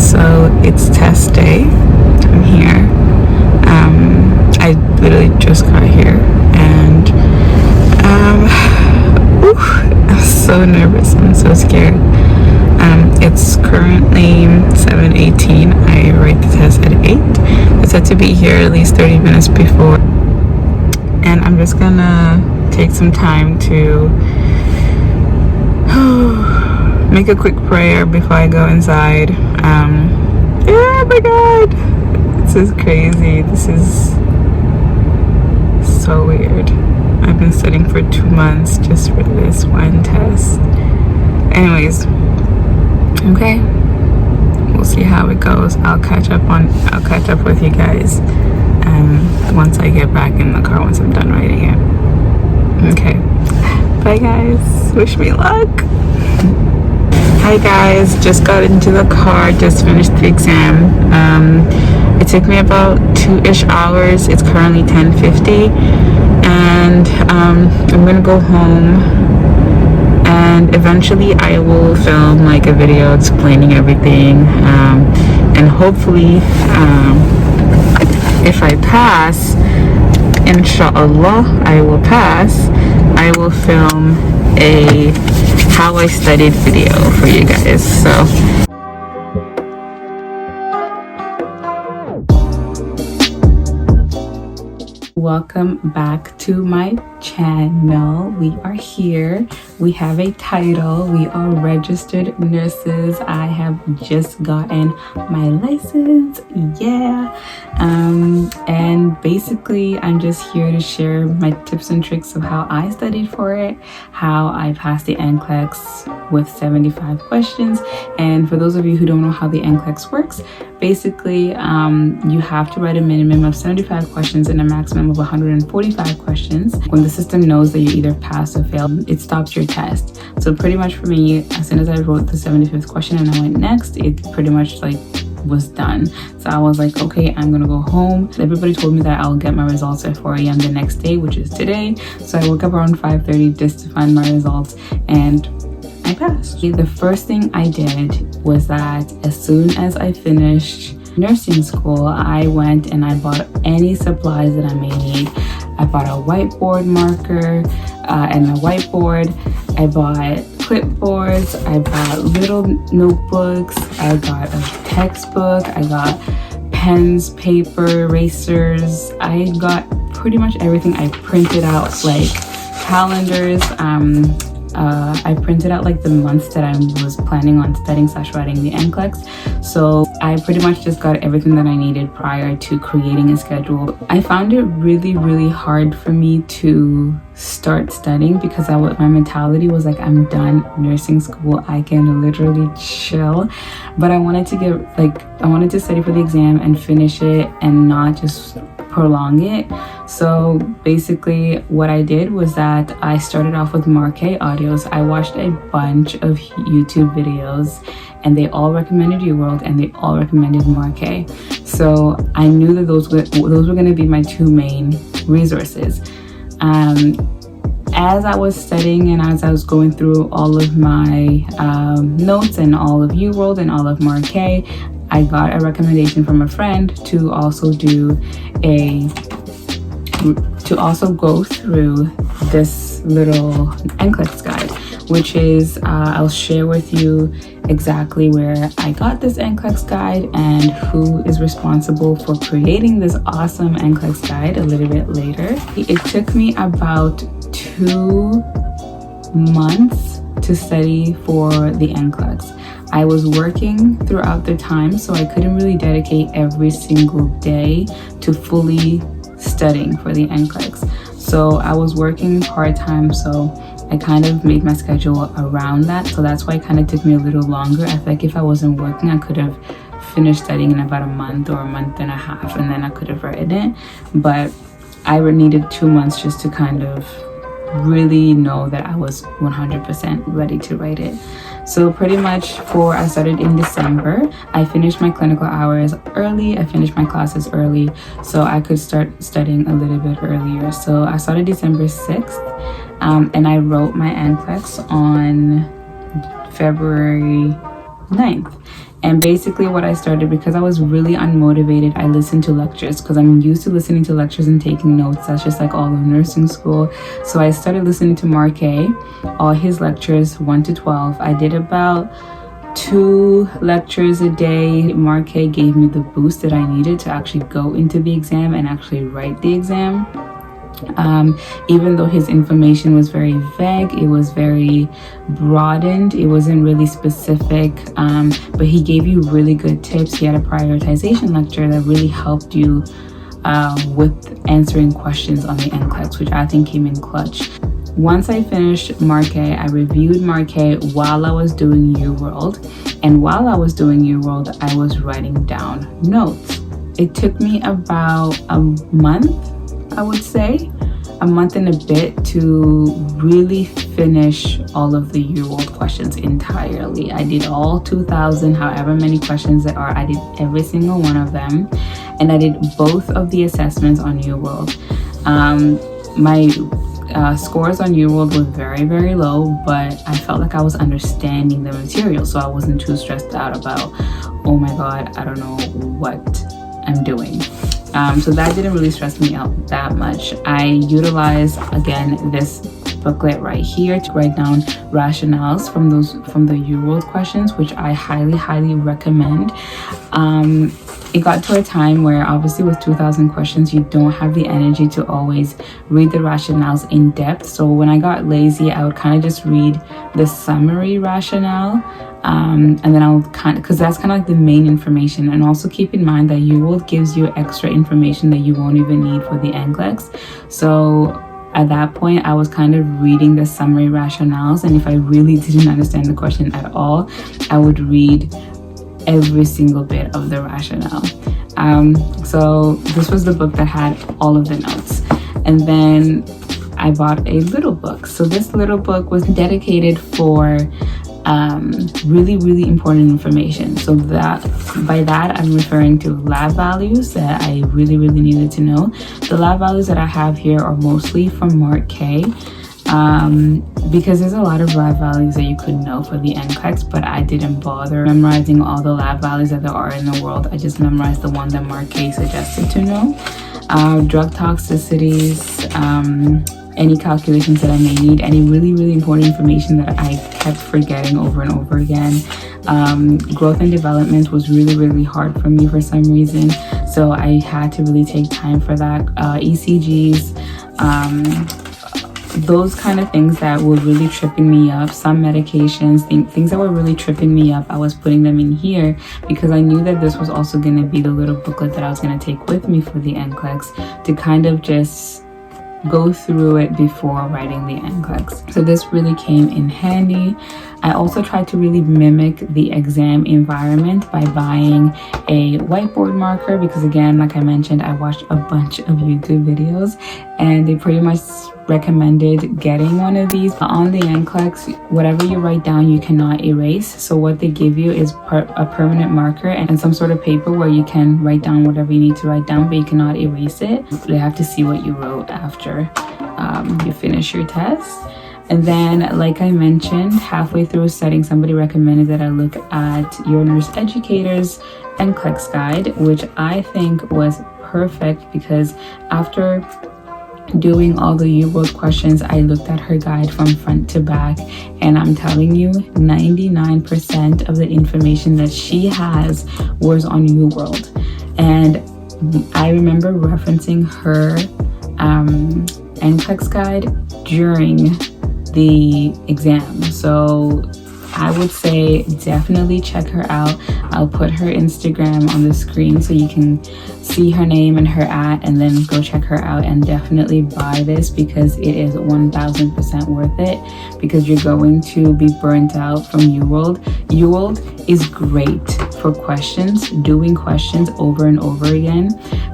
So it's test day. I'm here. I literally just got here, and I'm so nervous. I'm so scared. It's currently 7:18. I write the test at 8. I said to be here at least 30 minutes before, and I'm just gonna take some time to make a quick prayer before I go inside. Yeah, my God, this is crazy. This is so weird. I've been studying for 2 months just for this one test. Anyways, okay, we'll see how it goes. I'll catch up with you guys once I get back in the car, once I'm done writing it. Okay, bye guys, wish me luck. Hi guys, just got into the car, just finished the exam. It took me about 2-ish hours. It's currently 10:50, and I'm gonna go home, and eventually I will film like a video explaining everything, and hopefully if I pass, inshallah I will pass, I will film a how I studied video for you guys. So welcome back to my channel. We are here. We have a title. We are registered nurses. I have just gotten my license. Yeah. And basically I'm just here to share my tips and tricks of how I studied for it, how I passed the NCLEX with 75 questions. And for those of you who don't know how the NCLEX works, basically you have to write a minimum of 75 questions and a maximum of 145 questions. When the system knows that you either pass or fail, it stops your test. So pretty much for me, as soon as I wrote the 75th question and I went next, it pretty much like was done. So I was like, okay, I'm gonna go home. Everybody told me that I'll get my results at 4 a.m. the next day, which is today. So I woke up around 5:30 just to find my results, and I passed. The first thing I did was that as soon as I finished nursing school, I went and I bought any supplies that I may need. I bought a whiteboard marker and a whiteboard. I bought clipboards. I bought little notebooks. I got a textbook. I got pens, paper, erasers. I got pretty much everything. I printed out like calendars. I printed out like the months that I was planning on studying / writing the NCLEX. So I pretty much just got everything that I needed prior to creating a schedule. I found it really hard for me to start studying because my mentality was like, I'm done nursing school, I can literally chill. But I wanted to study for the exam and finish it and not just prolong it. So basically what I did was that I started off with Marquee audios. I watched a bunch of YouTube videos and they all recommended UWorld and they all recommended Marquee. So I knew that those were going to be my two main resources. As I was studying and as I was going through all of my notes and all of UWorld and all of Marquee, I got a recommendation from a friend to also go through this little NCLEX guide, which is I'll share with you exactly where I got this NCLEX guide and who is responsible for creating this awesome NCLEX guide a little bit later. It took me about 2 months to study for the NCLEX. I was working throughout the time, so I couldn't really dedicate every single day to fully studying for the NCLEX. So I was working part-time, so I kind of made my schedule around that. So that's why it kind of took me a little longer. I feel like if I wasn't working, I could have finished studying in about a month or a month and a half, and then I could have written it. But I needed 2 months just to kind of really know that I was 100% ready to write it. So pretty much I started in December. I finished my clinical hours early. I finished my classes early, so I could start studying a little bit earlier. So I started December 6th, and I wrote my NCLEX on February 9th. And basically what I started, because I was really unmotivated, I listened to lectures because I'm used to listening to lectures and taking notes. That's just like all of nursing school. So I started listening to Mark A, all his lectures 1 to 12. I did about 2 lectures a day. Mark A gave me the boost that I needed to actually go into the exam and actually write the exam. Even though his information was very vague, it was very broadened, it wasn't really specific, but he gave you really good tips. He had a prioritization lecture that really helped you with answering questions on the NCLEX, which I think came in clutch. Once I finished Mark A, I reviewed Mark A while I was doing UWorld, and while I was doing UWorld, I was writing down notes. It took me about a month, I would say, a month and a bit to really finish all of the UWorld questions entirely. I did all 2,000, however many questions there are. I did every single one of them, and I did both of the assessments on UWorld. My scores on UWorld were very, very low, but I felt like I was understanding the material, so I wasn't too stressed out about, oh my god, I don't know what I'm doing. So that didn't really stress me out that much. I utilized, again, this booklet right here to write down rationales from the UWorld questions, which I highly recommend. It got to a time where obviously with 2,000 questions, you don't have the energy to always read the rationales in depth. So when I got lazy, I would kind of just read the summary rationale. And then I would because that's kind of like the main information. And also keep in mind that UWorld gives you extra information that you won't even need for the NCLEX. So at that point, I was kind of reading the summary rationales. And if I really didn't understand the question at all, I would read every single bit of the rationale. So this was the book that had all of the notes. And then I bought a little book. So this little book was dedicated for really important information. So that by that I'm referring to lab values that I really needed to know. The lab values that I have here are mostly from Mark K, because there's a lot of lab values that you could know for the NCLEX, but I didn't bother memorizing all the lab values that there are in the world. I just memorized the one that Mark K suggested to know. Drug toxicities, any calculations that I may need, any really important information that I kept forgetting over and over again. Growth and development was really hard for me for some reason, so I had to really take time for that. ECGs, those kind of things that were really tripping me up, some medications, things that were really tripping me up, I was putting them in here because I knew that this was also going to be the little booklet that I was going to take with me for the NCLEX to kind of just go through it before writing the NCLEX. So this really came in handy. I also tried to really mimic the exam environment by buying a whiteboard marker because, again, like I mentioned, I watched a bunch of YouTube videos and they pretty much recommended getting one of these. On the NCLEX, whatever you write down, you cannot erase. So what they give you is a permanent marker and some sort of paper where you can write down whatever you need to write down, but you cannot erase it. They have to see what you wrote after you finish your test. And then, like I mentioned, halfway through studying, somebody recommended that I look at your nurse educator's NCLEX guide, which I think was perfect because after doing all the UWorld questions, I looked at her guide from front to back, and I'm telling you, 99% of the information that she has was on UWorld. And I remember referencing her NCLEX guide during the exam. So I would say definitely check her out. I'll put her Instagram on the screen so you can see her name and her @ and then go check her out and definitely buy this because it is 1000% worth it because you're going to be burnt out from UWorld. UWorld is great for questions, doing questions over and over again,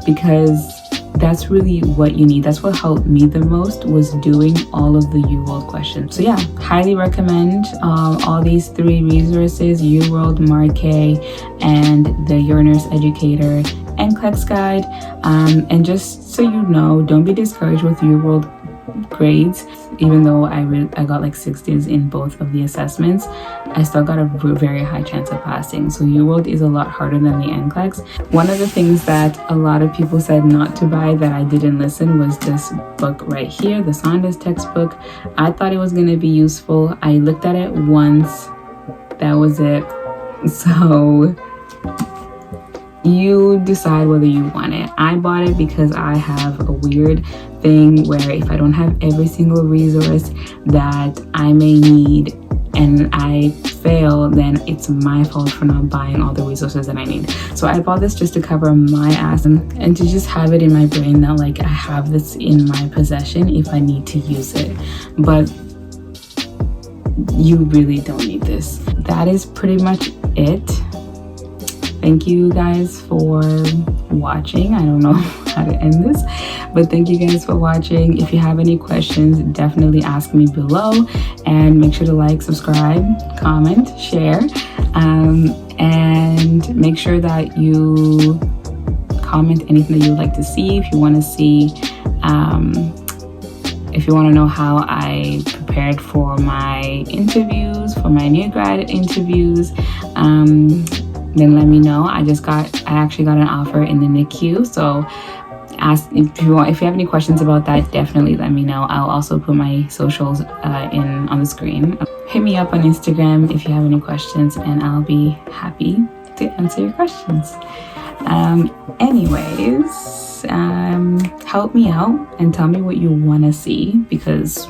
because that's really what you need. That's what helped me the most, was doing all of the UWorld questions. So yeah, highly recommend all these 3 resources: UWorld, Mark A, and the Your Nurse Educator NCLEX guide. And just so you know, don't be discouraged with UWorld grades. even though I got like 60s in both of the assessments, I still got a very high chance of passing. So UWorld is a lot harder than the NCLEX. One of the things that a lot of people said not to buy that I didn't listen was this book right here, the Saunders textbook. I thought it was going to be useful. I looked at it once. That was it. So you decide whether you want it. I bought it because I have a weird thing where if I don't have every single resource that I may need and I fail, then it's my fault for not buying all the resources that I need. So I bought this just to cover my ass and to just have it in my brain that like I have this in my possession if I need to use it. But you really don't need this. That is pretty much it. Thank you guys for watching. I don't know how to end this, but thank you guys for watching. If you have any questions, definitely ask me below, and make sure to like, subscribe, comment, share, and make sure that you comment anything that you would like to see. If you want to see, if you want to know how I prepared for my interviews, for my new grad interviews, then let me know. I actually got an offer in the NICU, so ask if you have any questions about that. Definitely let me know. I'll also put my socials on the screen. Hit me up on Instagram if you have any questions, and I'll be happy to answer your questions. Anyways, help me out and tell me what you want to see, because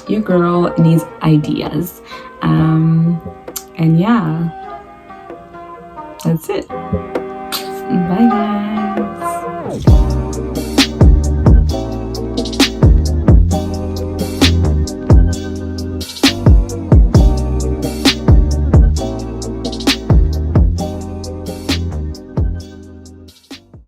your girl needs ideas. And yeah, that's it. Bye guys.